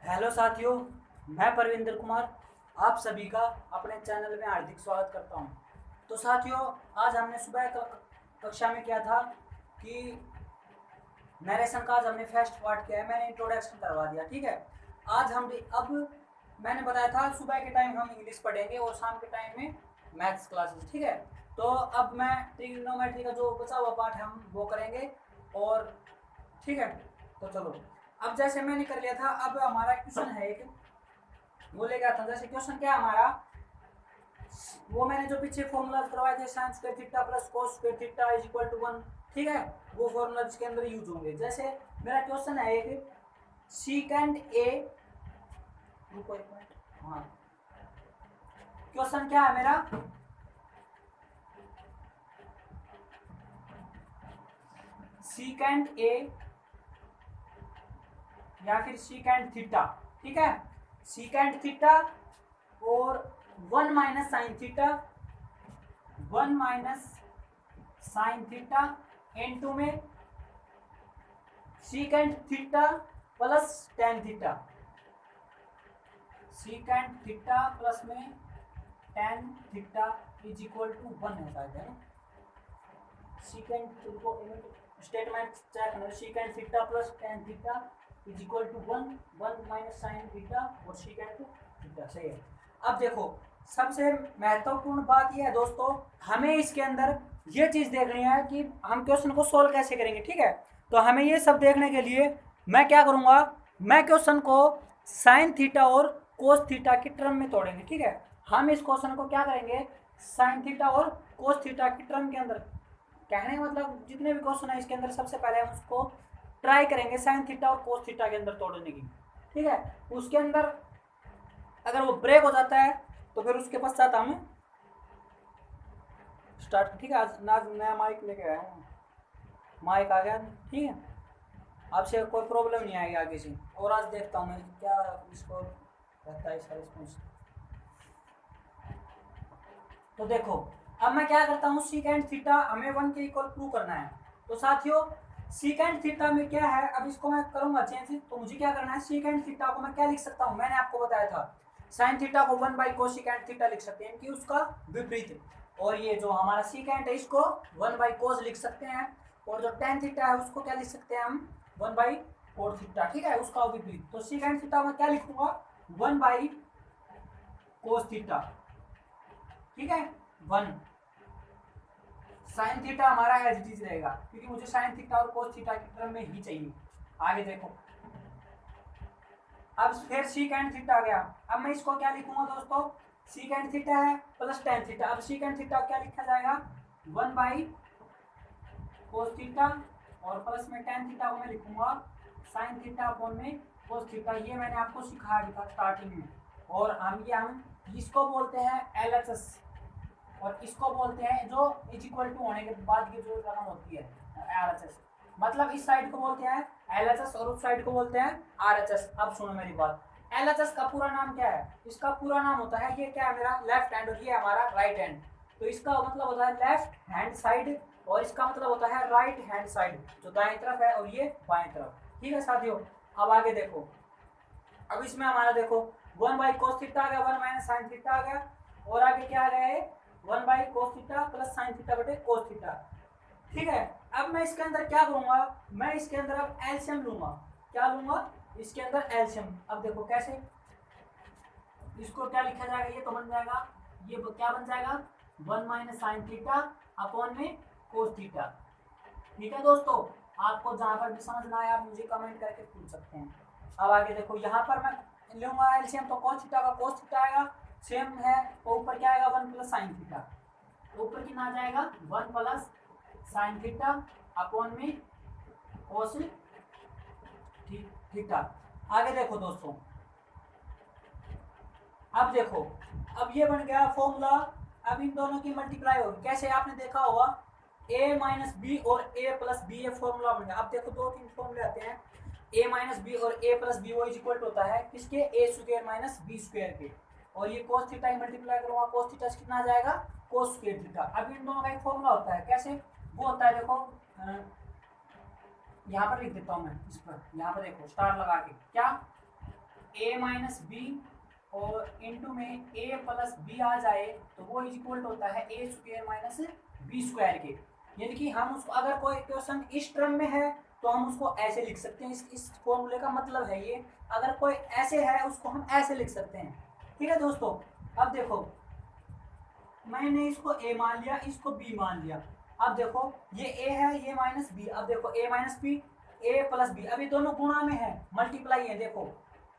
Hello साथियों, मैं परविंदर कुमार आप सभी का अपने चैनल में हार्दिक स्वागत करता हूं। तो साथियों, आज हमने सुबह कक्षा में किया था कि नरेशन का आज हमने फर्स्ट पार्ट किया है। मैंने इंट्रोडक्शन करवा दिया, ठीक है। आज हम अब मैंने बताया था सुबह के टाइम हम इंग्लिश पढ़ेंगे और शाम के टाइम में मैथ्स क्लासेस, ठीक है। तो अब मैं ट्रिग्नोमेट्री का जो बचा हुआ पार्ट हम वो करेंगे और ठीक है। तो चलो, अब जैसे मैंने कर लिया था, अब हमारा क्वेश्चन है एक, वो ले गया था। जैसे क्वेश्चन क्या है हमारा, वो मैंने जो पीछे फॉर्मूलाज करवाए थे, sine square theta plus cos square theta is equal to 1, ठीक है। वो फॉर्मूला इसके अंदर यूज होंगे। जैसे मेरा क्वेश्चन है एक, सीकेंड ए, रुको एक मिनट, हाँ, क्वेश्चन क्या है मेरा, सीकेंड ए या फिर सीकेंड थीटा, ठीक है। सीकेंड थीटा और 1 minus sine theta, 1 minus sine theta into में secant theta plus tan theta, secant theta plus में tan theta is equal to 1 है शायद, है। सीकेंड स्टेटमेंट चेक करना, secant theta plus tan theta is equal to 1, 1 minus sine theta और secant theta, सही है। अब देखो, सबसे महत्वपूर्ण बात यह है दोस्तों, हमें इसके अंदर ये चीज देखनी है कि हम क्वेश्चन को सोल्व कैसे करेंगे, ठीक है। तो हमें ये सब देखने के लिए मैं क्या करूंगा, मैं क्वेश्चन को साइन थीटा और कोस थीटा की टर्म में तोड़ेंगे, ठीक है। हम इस क्वेश्चन को क्या करेंगे, साइन थीटा और कोस थीटा की टर्म के अंदर, कहने का मतलब जितने भी क्वेश्चन है इसके अंदर सबसे पहले हम उसको ट्राई करेंगे साइन थीटा और कोस थीटा के अंदर तोड़ने की, ठीक है। उसके अंदर अगर वो ब्रेक हो जाता है तो फिर उसके पश्चात हम स्टार्ट, ठीक है। आज नया माइक लेके आया हूँ, माइक आ गया, ठीक है। आपसे कोई प्रॉब्लम नहीं आएगी आगे से। और आज देखता हूँ मैं क्या इसको रहता है इसका रिस्पॉन्स। तो देखो, अब मैं क्या करता हूँ, सीकेंड थीटा हमें 1 के इक्वल प्रूव करना है। तो साथियों, सीकेंड थीटा में क्या है, अब इसको मैं करूंगा चेंज। तो मुझे क्या करना है, सीकेंड थीटा को मैं क्या लिख सकता हूँ, मैंने आपको बताया था साइन थीटा को 1 बाई कोसिकेंड थीटा लिख सकते हैं, इनकी उसका विपरीत। और ये जो हमारा सीकेंड है इसको 1 बाई कोस लिख सकते हैं, और जो टेन थीटा है उसको क्या लिख सकते हैं हम, 1 बाई कोट थीटा, ठीक है, उसका विपरीत। तो सीकेंड थीटा में क्या लिखूंगा, 1 बाई कोस थीटा, ठीक है, 1। साइन थीटा हमारा एज इट इज रहेगा, क्योंकि मुझे साइन थीटा और कोस थीटा की टर्म में ही चाहिए। आगे देखो, अब फिर सीकेंड थीटा आ गया। अब मैं इसको क्या लिखूंगा दोस्तों, सीकेंड थीटा है प्लस टेन थीटा। अब सीकेंड थीटा क्या लिखा जाएगा, 1 बाई कोस थीटा, और प्लस में टेन थीटा को मैं लिखूंगा साइन थीटा अपॉन में कोस थीटा। ये मैंने आपको सिखाया था स्टार्टिंग में। और हम इसको बोलते हैं LHS, और इसको बोलते हैं जो इज इक्वल टू होने के बाद की जो रकम होती है RHS। मतलब इस साइड को बोलते हैं LHS और उस साइड को बोलते हैं RHS। अब सुनो मेरी बात, LHS का पूरा नाम क्या है, इसका पूरा नाम होता है, ये क्या है मेरा लेफ्ट हैंड और ये हमारा राइट हैंड। तो इसका मतलब होता है लेफ्ट हैंड साइड, और इसका मतलब होता है राइट हैंड साइड, जो दाएं तरफ है और ये बाएं तरफ, ठीक है साथियों। अब आगे देखो, अब इसमें हमारा देखो 1 बाई कोस थीटा आ गया, 1 माइनस साइन थीटा आ गया, और आगे क्या आ गया है, 1 by cos theta plus sine theta बटे कोस थीटा, ठीक है। अब मैं इसके अंदर क्या करूंगा, मैं इसके अंदर अब एलसीएम लूंगा। क्या लूंगा, इसके अंदर एलसीएम। अब देखो कैसे, इसको क्या लिखा जाएगा, ये तो बन जाएगा, ये क्या बन जाएगा, 1 माइनस साइन थीटा अपॉन में कोस थीटा, ठीक है दोस्तों। आपको जहां पर भी समझ ना आए आप मुझे कमेंट करके पूछ सकते हैं। अब आगे देखो, यहाँ पर मैं लूंगा एलसीएम, तो कोस थीटा का कोस थीटा आएगा, सेम है, तो ऊपर क्या आएगा, 1 प्लस साइन थीटा, ऊपर कितना आ जाएगा, 1 प्लस साइन थीटा अपॉन में कोस थीटा। आगे देखो दोस्तों, अब देखो, अब ये बन गया फॉर्मूला। अब इन दोनों की मल्टीप्लाई होगी, कैसे आपने देखा होगा, a माइनस बी और a प्लस बी, ये फॉर्मूला बन गया। अब देखो 2-3 फॉर्मूले आते हैं, a माइनस बी और a प्लस बी वो इज इक्वल होता है किसके, a square minus B square के। और ये कोस थीटा की मल्टीप्लाई करूंगा, कोस थीटा से कितना आ जाएगा, कोस स्क्वायर थीटा। अब इन दोनों का एक फॉर्मूला होता है, कैसे वो होता है, देखो यहाँ पर लिख देता हूँ मैं, इस पर यहाँ पर देखो स्टार लगा के, क्या ए माइनस बी और इंटू में ए प्लस बी आ जाए तो वो इज इक्वल होता है ए स्क्वायर माइनस बी स्क्वायर के। यानी कि हम उसको अगर कोई क्वेश्चन इस टर्म में है तो हम उसको ऐसे लिख सकते हैं। इस फॉर्मूले का मतलब है ये, अगर कोई ऐसे है उसको हम ऐसे लिख सकते हैं। ठीक है दोस्तों, अब देखो मैंने इसको ए मान लिया, इसको बी मान लिया। अब देखो ये ए है, ये माइनस बी। अब देखो A minus B, A plus B, अभी दोनों गुणा में है, मल्टीप्लाई है। देखो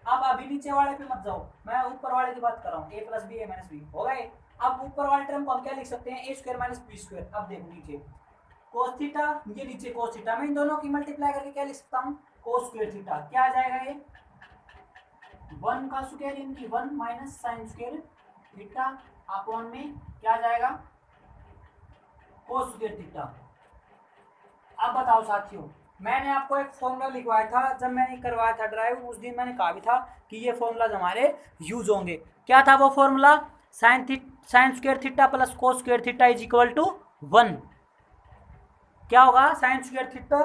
अब अभी नीचे वाले पे मत जाओ, मैं ऊपर वाले की बात कर रहा हूँ। ए प्लस बी, ए माइनस बी हो गए। अब ऊपर वाले टर्म को हम क्या लिख सकते हैं, ए स्क्वायर माइनस बी स्क्वायर। अब देखो नीचे कोस थीटा, ये नीचे कोस थीटा, मैं इन दोनों की मल्टीप्लाई करके क्या लिख सकता हूँ, कोस स्क्वायर थीटा। क्या आ जाएगा ये 1 का स्क्वायर इनकी 1 minus sign square theta upon में क्या आ जाएगा, कोस स्क्वायर थीटा। अब बताओ साथियों, मैंने आपको एक फॉर्मूला लिखवाया था जब मैंने करवाया था ड्राइव, उस दिन मैंने कहा भी था कि ये फॉर्मूला हमारे यूज होंगे। क्या था वो formula, sine square theta plus cos square theta is equal to 1। क्या होगा, sine square theta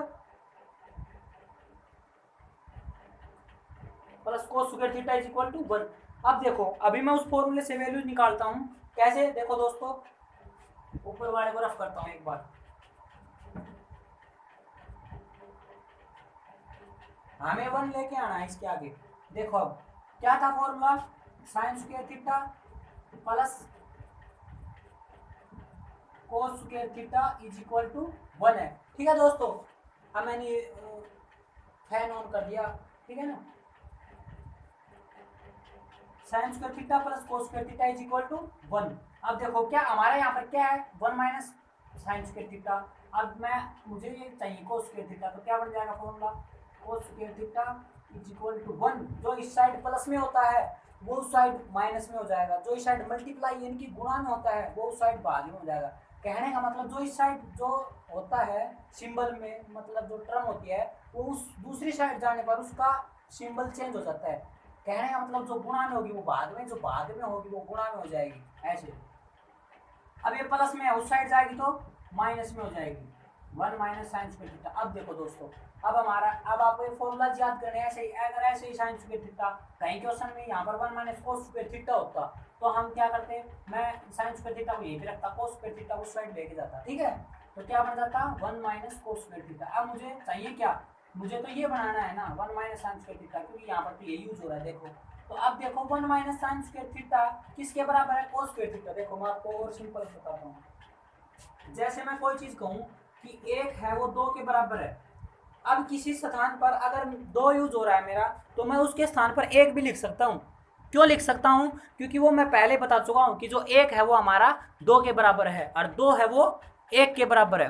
plus cos square theta is equal to 1। अब देखो अभी मैं उस फॉर्मूले से वैल्यू निकालता हूँ। कैसे, देखो दोस्तों ऊपर वाले को रफ करता हूँ एक बार। हमें 1 लेके आना है इसके आगे। देखो अब क्या था formula, sine square theta plus cos square theta is equal to 1 है। ठीक है दोस्तों, अब मैंने फैन ऑन कर दिया, ठीक है ना। Sine square theta plus cos square theta is equal to 1। अब देखो क्या हमारे यहाँ पर क्या है, 1 माइनस साइन स्क्वायर थीटा। अब मुझे ये चाहिए कोस स्क्वायर थीटा, तो क्या बन जाएगा formula, cos square theta is equal to 1। जो इस साइड प्लस में होता है वो उस साइड माइनस में हो जाएगा, जो इस साइड मल्टीप्लाई यानी कि गुणा में होता है वो उस साइड भाग में हो जाएगा। कहने का मतलब जो इस साइड जो होता है सिंबल में, मतलब जो टर्म होती है वो उस दूसरी साइड जाने पर उसका सिंबल चेंज हो जाता है। कहने का मतलब जो गुणा में होगी वो भाग में, जो भाग में होगी वो गुणा में हो जाएगी, ऐसे। अब ये प्लस में है, उस साइड जाएगी तो माइनस में हो जाएगी, 1 माइनस साइन स्क्वायर थीटा। अब देखो दोस्तों, अब आपको ये फॉर्मूला याद करने ऐसे ही, अगर ऐसे ही साइन स्क्वायर थीटा कहीं क्वेश्चन में यहाँ पर 1 माइनस कोस स्क्वायर थीटा होता तो हम क्या करते, मैं साइन स्क्वायर थीटा को यहीं पे रखता, कोस स्क्वायर थीटा उस साइड लेके जाता। ठीक है, तो क्या बन जाता 1 माइनस कोस स्क्वायर थीटा। अब मुझे चाहिए क्या, मुझे तो ये बनाना है ना 1 माइनस साइन स्क्वायर थीटा, क्योंकि यहाँ पर तो ये यूज हो रहा है। देखो तो अब देखो 1 माइनस साइन स्क्वायर थीटा किसके बराबर है, कोस स्क्वायर थीटा। देखो मैं आपको और सिंपल बताता हूँ, जैसे मैं कोई चीज कहूँ कि 1 है वो 2 के बराबर है। अब किसी स्थान पर अगर 2 यूज हो रहा है मेरा, तो मैं उसके स्थान पर 1 भी लिख सकता हूँ। क्यों लिख सकता हूँ, क्योंकि वो मैं पहले बता चुका हूँ कि जो 1 है वो हमारा 2 के बराबर है और 2 है वो 1 के बराबर है।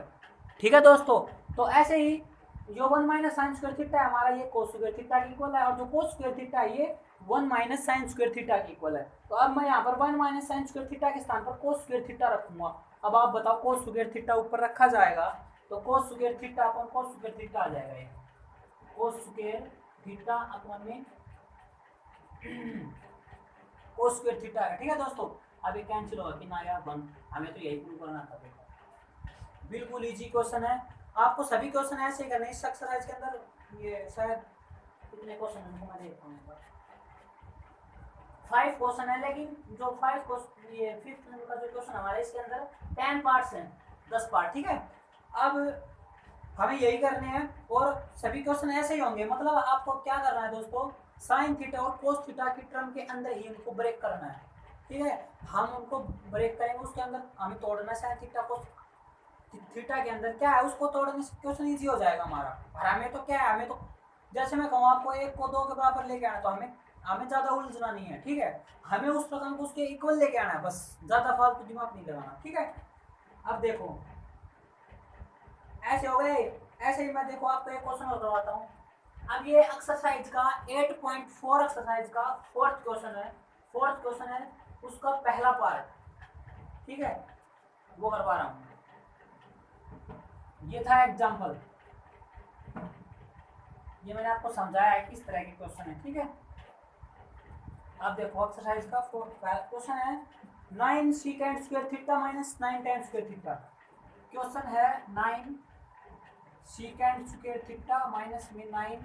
ठीक है दोस्तों, तो ऐसे ही जो 1 माइनस साइन स्क्वायर थीटा है हमारा, ये कोस स्क्वायर थीटा की इक्वल है, और जो कोस स्क्वायर थीटा है ये 1 माइनस साइन स्क्वायर थीटा की इक्वल है। तो अब मैं यहाँ पर 1 माइनस साइन स्क्वायर थीटा के स्थान पर कोस स्क्वायर थीटा रखूंगा। अब आप बताओ, कोस स्क्वायर थीटा ऊपर रखा जाएगा तो कोस स्क्वायर थीटा अपन कोस स्क्वायर थीटा आ जाएगा, ये कोस स्क्वायर थीटा अपन में कोस स्क्वायर थीटा है। ठीक है दोस्तों, अब ये कैंसिल होगा कि ना यार 1, हमें तो यही प्रूव करना था। देखो बिल्कुल इजी क्वेश्चन है, आपको सभी क्वेश्चन ऐसे ही करने। इस एक्सरसाइज के अंदर ये शायद कितने क्वेश्चन उनको मैं देखता हूँ, 5 क्वेश्चन है, लेकिन जो 5 क्वेश्चन ये 5th नंबर का जो क्वेश्चन हमारे इसके अंदर 10 पार्ट्स हैं, 10 पार्ट। ठीक है, अब हमें यही करने हैं और सभी क्वेश्चन ऐसे ही होंगे। मतलब आपको क्या करना है दोस्तों, साइन थीटा और कोस थीटा की टर्म के अंदर ही उनको ब्रेक करना है। ठीक है, हम उनको ब्रेक करेंगे, उसके अंदर हमें तोड़ना साइन थीटा कोस थीटा के अंदर क्या है उसको तोड़ने से क्वेश्चन ईजी हो जाएगा हमारा। और हमें तो क्या है, हमें तो जैसे मैं कहूँ आपको 1 को 2 के बराबर लेके आना, तो हमें ज़्यादा उलझना नहीं है। ठीक है, हमें उस रकम को उसके इक्वल लेके आना है, बस ज़्यादा फालतू दिमाग नहीं लगाना। ठीक है, अब देखो ऐसे हो गए। ऐसे ही मैं देखो आपको एक क्वेश्चन और करवाता हूँ। अब ये एक्सरसाइज का 8.4 एक्सरसाइज का 4th क्वेश्चन है, 4th क्वेश्चन है उसका पहला पार्ट। ठीक है, वो करवा रहा हूँ। ये था एग्जाम्पल, ये मैंने आपको समझाया है किस तरह के क्वेश्चन है। ठीक है, अब देखो एक्सरसाइज का 4th क्वेश्चन है 9 secant square theta minus 9 tan square theta. Question है 9 secant स्क्वायर थीटा माइनस में 9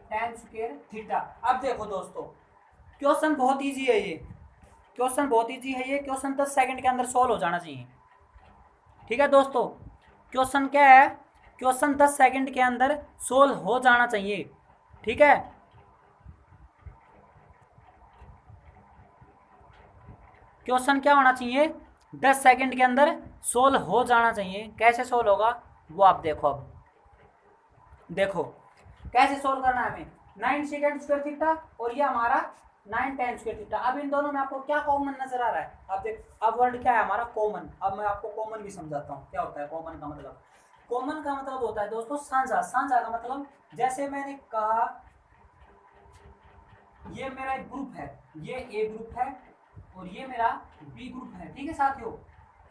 tan स्क्वायर थीटा। अब देखो दोस्तों, क्वेश्चन बहुत इजी है ये, क्वेश्चन बहुत इजी है ये, क्वेश्चन 10 सेकंड के अंदर सॉल्व हो जाना चाहिए। ठीक है दोस्तों, क्वेश्चन क्या है, क्वेश्चन 10 सेकंड के अंदर सोल्व हो जाना चाहिए। ठीक है, क्वेश्चन क्या होना चाहिए, 10 सेकंड के अंदर सोल्व हो जाना चाहिए। कैसे सोल्व होगा वो आप देखो। अब देखो कैसे सोल्व करना है हमें, 9 सेकंड स्क्वायर थीटा और ये हमारा 9 tan स्क्वायर थीटा। अब इन दोनों में आपको क्या कॉमन नजर आ रहा है, अब देख, अब वर्ड क्या है हमारा कॉमन। अब मैं आपको कॉमन भी समझाता हूँ क्या होता है कॉमन का मतलब। कॉमन का मतलब होता है दोस्तों साझा। साझा का मतलब, जैसे मैंने कहा ये मेरा एक ग्रुप है, ये ए ग्रुप है और ये मेरा बी ग्रुप है। ठीक है साथियों,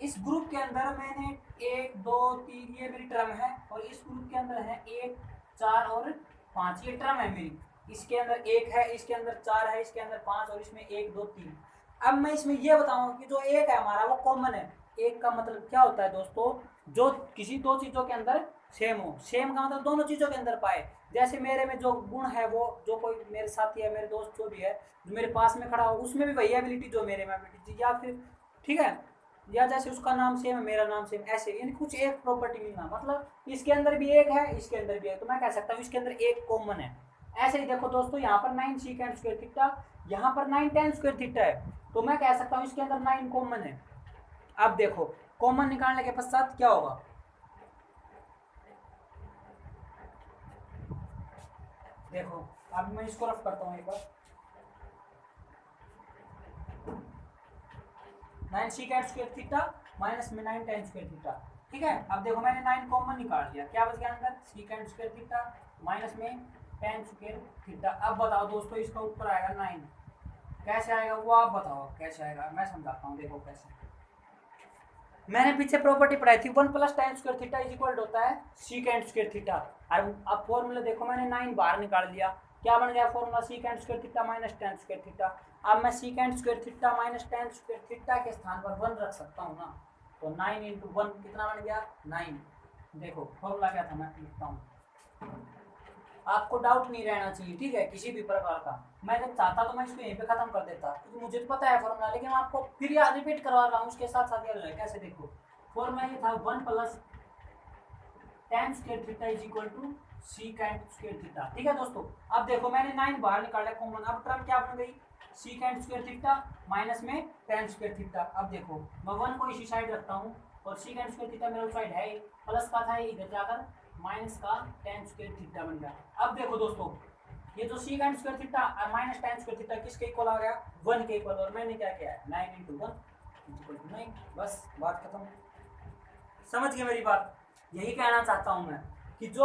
इस ग्रुप के अंदर मैंने 1 2 3 ये मेरी टर्म है और इस ग्रुप के अंदर है 1 4 और 5 ये टर्म है मेरी। इसके अंदर 1 है, इसके अंदर 4 है, इसके अंदर 5 और इसमें 1 2 3। अब मैं इसमें ये बताऊंगा कि जो 1 है हमारा वो कॉमन है। 1 का मतलब क्या होता है दोस्तों, जो किसी दो चीजों के अंदर सेम हो। सेम का मतलब दोनों चीजों के अंदर पाए। जैसे मेरे में जो गुण है वो, जो कोई मेरे साथी है, मेरे दोस्त जो भी है, जो मेरे पास में खड़ा हो, उसमें भी वही एबिलिटी जो मेरे में एबिलिटी, या फिर ठीक है, या जैसे उसका नाम सेम है मेरा नाम सेम, ऐसे यानी कुछ एक प्रॉपर्टी मिलना। मतलब इसके अंदर भी एक है, इसके अंदर भी है, तो मैं कह सकता हूँ इसके अंदर एक कॉमन है। ऐसे ही देखो दोस्तों, यहाँ पर 9 secant स्क्वायर थीटा, यहाँ पर 9 tan स्क्वायर थीटा है, तो मैं कह सकता हूँ इसके अंदर 9 कॉमन है। अब देखो कॉमन निकालने के पश्चात क्या होगा, देखो अब मैं इसको रफ करता हूँ एक बार। 9 secant स्क्वायर थीटा माइनस में 9 tan स्क्वायर थीटा। ठीक है, अब देखो मैंने 9 कॉमन निकाल लिया, क्या बच गया अंदर, secant स्क्वायर थीटा माइनस में tan स्क्वायर थीटा। अब बताओ दोस्तों, इसका ऊपर आएगा 9, कैसे आएगा वो आप बताओ कैसे आएगा, मैं समझाता हूँ। देखो कैसे, मैंने पीछे प्रॉपर्टी पढ़ाई थी, 1 + tan square theta is equal होता है secant स्क्वायर थीटा। अब फॉर्मूला देखो, मैंने 9 बाहर निकाल लिया, क्या बन गया formula, secant square theta minus tan square theta. अब मैं secant square theta minus tan square theta के स्थान पर 1 रख सकता हूँ ना, तो 9 × 1 कितना बन गया 9। देखो फॉर्मूला क्या था, मैं लिखता हूँ, आपको डाउट नहीं रहना चाहिए। ठीक है, किसी भी प्रकार का, मैं जब चाहता तो मैं इसको यहीं पे खत्म कर देता, क्योंकि मुझे तो पता है फॉर्मूला, लेकिन आपको फिर यार रिपीट करवा रहा हूँ उसके साथ साथ ये कैसे। देखो फॉर्मूला ये था 1 + tan square theta is equal to secant square theta. ठीक है दोस्तों, अब देखो मैंने 9 बाहर निकाला कॉमन, अब टर्म क्या बन गई, secant स्क्वायर थीटा माइनस में tan स्क्वायर थीटा। अब देखो मैं 1 को इसी साइड रखता हूँ और secant स्क्वायर थीटा मेरा साइड है, प्लस का था इधर जाकर माइनस का tan स्क्वायर थीटा बन गया। अब देखो दोस्तों, ये जो secant स्क्वायर थीटा और माइनस tan स्क्वायर थीटा किसके इक्वल आ गया, 1 के इक्वल, और मैंने क्या किया है 9 × 1 = 9। बस बात खत्म, समझ गए मेरी बात, यही कहना चाहता हूँ मैं।